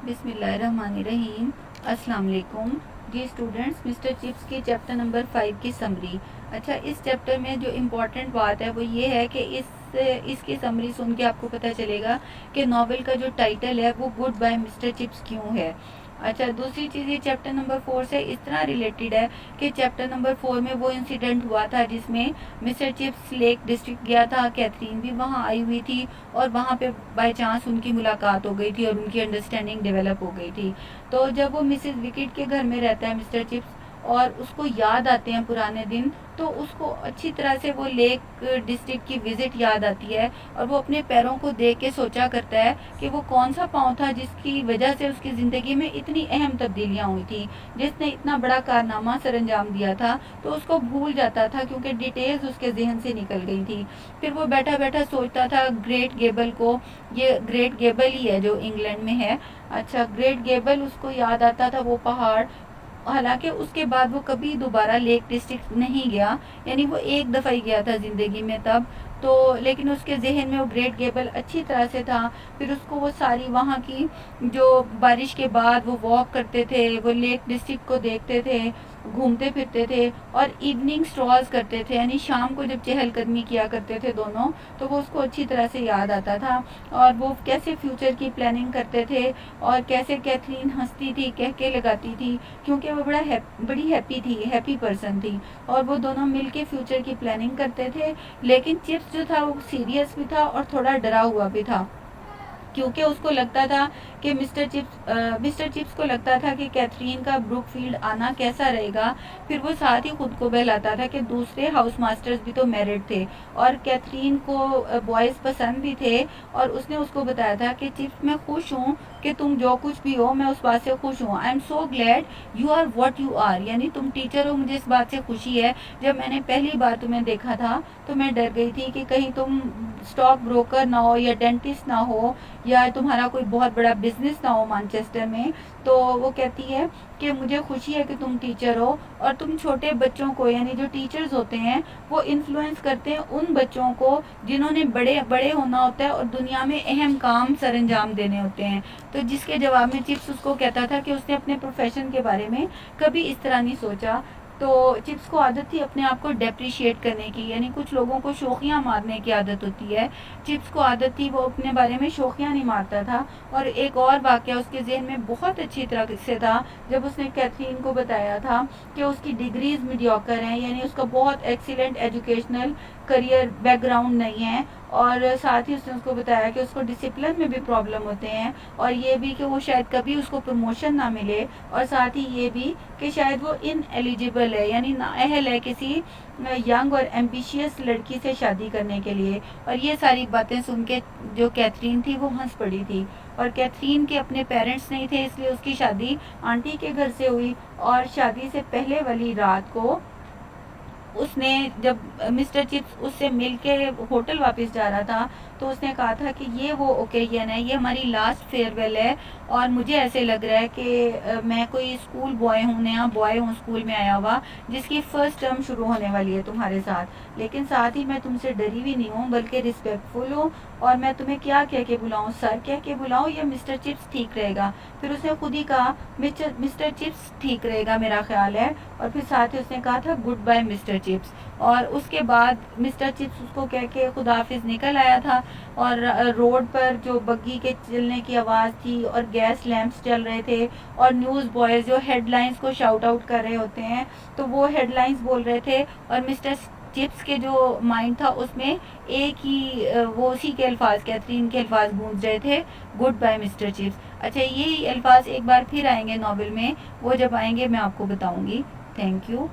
बिस्मिल्लाहिर्रहमानिर्रहीम। अस्सलाम वालेकुम जी स्टूडेंट्स। मिस्टर चिप्स की चैप्टर नंबर 5 की समरी। अच्छा, इस चैप्टर में जो इम्पोर्टेंट बात है वो ये है कि इसकी समरी सुन के आपको पता चलेगा कि नॉवेल का जो टाइटल है वो गुड बाय मिस्टर चिप्स क्यों है। अच्छा, दूसरी चीज़ ये चैप्टर नंबर 4 से इस तरह रिलेटेड है कि चैप्टर नंबर 4 में वो इंसिडेंट हुआ था जिसमें मिस्टर चिप्स लेक डिस्ट्रिक्ट गया था, कैथरीन भी वहाँ आई हुई थी और वहाँ पे बाय चांस उनकी मुलाकात हो गई थी और उनकी अंडरस्टैंडिंग डेवलप हो गई थी। तो जब वो मिसेस विकेट के घर में रहता है मिस्टर चिप्स और उसको याद आते हैं पुराने दिन, तो उसको अच्छी तरह से वो लेक डिस्ट्रिक्ट की विजिट याद आती है और वो अपने पैरों को देख के सोचा करता है कि वो कौन सा पाँव था जिसकी वजह से उसकी ज़िंदगी में इतनी अहम तब्दीलियाँ हुई थी, जिसने इतना बड़ा कारनामा सर अंजाम दिया था। तो उसको भूल जाता था क्योंकि डिटेल्स उसके जहन से निकल गई थी। फिर वो बैठा बैठा सोचता था ग्रेट गेबल को, ये ग्रेट गेबल ही है जो इंग्लैंड में है। अच्छा, ग्रेट गेबल उसको याद आता था, वो पहाड़। हालांकि उसके बाद वो कभी दोबारा लेक डिस्ट्रिक्ट नहीं गया, यानी वो एक दफ़ा ही गया था ज़िंदगी में तब तो, लेकिन उसके जहन में वो ग्रेट गेबल अच्छी तरह से था। फिर उसको वो सारी वहाँ की जो बारिश के बाद वो वॉक करते थे, वो लेक डिस्ट्रिक्ट को देखते थे, घूमते फिरते थे और इवनिंग स्ट्रॉल्स करते थे, यानी शाम को जब चहलकदमी किया करते थे दोनों, तो वो उसको अच्छी तरह से याद आता था। और वो कैसे फ्यूचर की प्लानिंग करते थे और कैसे कैथरीन हंसती थी, कह के लगाती थी, क्योंकि वो बड़ी हैप्पी थी, हैप्पी पर्सन थी और वो दोनों मिलके फ्यूचर की प्लानिंग करते थे। लेकिन चिप्स जो था वो सीरियस भी था और थोड़ा डरा हुआ भी था, क्योंकि उसको लगता था कि मिस्टर चिप्स को लगता था कि कैथरीन का ब्रुकफील्ड आना कैसा रहेगा। फिर वो साथ ही खुद को बहलाता था कि दूसरे हाउस मास्टर्स भी तो मैरिड थे और कैथरीन को बॉयज़ पसंद भी थे। और उसने उसको बताया था कि चिप्स, मैं खुश हूँ कि तुम जो कुछ भी हो, मैं उस बात से खुश हूँ। I am so glad you are what you are, यानी तुम टीचर हो, मुझे इस बात से खुशी है। जब मैंने पहली बार तुम्हें देखा था तो मैं डर गई थी कि कहीं तुम स्टॉक ब्रोकर ना हो या डेंटिस्ट ना हो या तुम्हारा कोई बहुत बड़ा बिजनेस ना हो मैनचेस्टर में। तो वो कहती है कि मुझे खुशी है कि तुम टीचर हो और तुम छोटे बच्चों को, यानी जो टीचर्स होते हैं वो इन्फ्लुएंस करते हैं उन बच्चों को जिन्होंने बड़े बड़े होना होता है और दुनिया में अहम काम सर अंजाम देने होते हैं। तो जिसके जवाब में चिप्स उसको कहता था कि उसने अपने प्रोफेशन के बारे में कभी इस तरह नहीं सोचा। तो चिप्स को आदत थी अपने आप को डेप्रिशिएट करने की, यानी कुछ लोगों को शोखियाँ मारने की आदत होती है, चिप्स को आदत थी वो अपने बारे में शोखियाँ नहीं मारता था। और एक और वाक़या उसके ज़हन में बहुत अच्छी तरह से था, जब उसने कैथरीन को बताया था कि उसकी डिग्रीज मीडियोकर हैं, यानी उसका बहुत एक्सीलेंट एजुकेशनल करियर बैकग्राउंड नहीं है। और साथ ही उसने उसको बताया कि उसको डिसिप्लिन में भी प्रॉब्लम होते हैं और ये भी कि वो शायद कभी उसको प्रमोशन ना मिले, और साथ ही ये भी कि शायद वो इन एलिजिबल है, यानी नाअहल है किसी यंग और एम्बिशियस लड़की से शादी करने के लिए। और ये सारी बातें सुन के जो कैथरीन थी वो हंस पड़ी थी। और कैथरीन के अपने पेरेंट्स नहीं थे, इसलिए उसकी शादी आंटी के घर से हुई। और शादी से पहले वाली रात को उसने, जब मिस्टर चिप्स उससे मिल के होटल वापस जा रहा था, तो उसने कहा था कि ये वो ओकेजन है, ये हमारी लास्ट फेयरवेल है और मुझे ऐसे लग रहा है कि मैं कोई स्कूल बॉय हूँ, नया बॉय हूँ स्कूल में आया हुआ, जिसकी फर्स्ट टर्म शुरू होने वाली है तुम्हारे साथ। लेकिन साथ ही मैं तुमसे डरी भी नहीं हूँ बल्कि रिस्पेक्टफुल हूँ। और मैं तुम्हें क्या कह के बुलाऊँ, सर कह के बुलाऊँ या मिस्टर चिप्स ठीक रहेगा? फिर उसने खुद ही कहा मिस्टर चिप्स ठीक रहेगा मेरा ख्याल है। और फिर साथ ही उसने कहा था गुड बाय मिस्टर चिप्स। और उसके बाद मिस्टर चिप्स उसको कह के खुदाफिज निकल आया था। और रोड पर जो बग्गी के चलने की आवाज़ थी और गैस लैंप्स चल रहे थे और न्यूज़ बॉयज़ जो हेडलाइंस को शाउट आउट कर रहे होते हैं, तो वो हेडलाइंस बोल रहे थे और मिस्टर चिप्स के जो माइंड था उसमें एक ही वो उसी के अल्फाज, कैथरीन के अल्फाज गूंज रहे थे, गुड बाय मिस्टर चिप्स। अच्छा, यही अल्फाज एक बार फिर आएंगे नॉवेल में, वो जब आएंगे मैं आपको बताऊंगी। Thank you.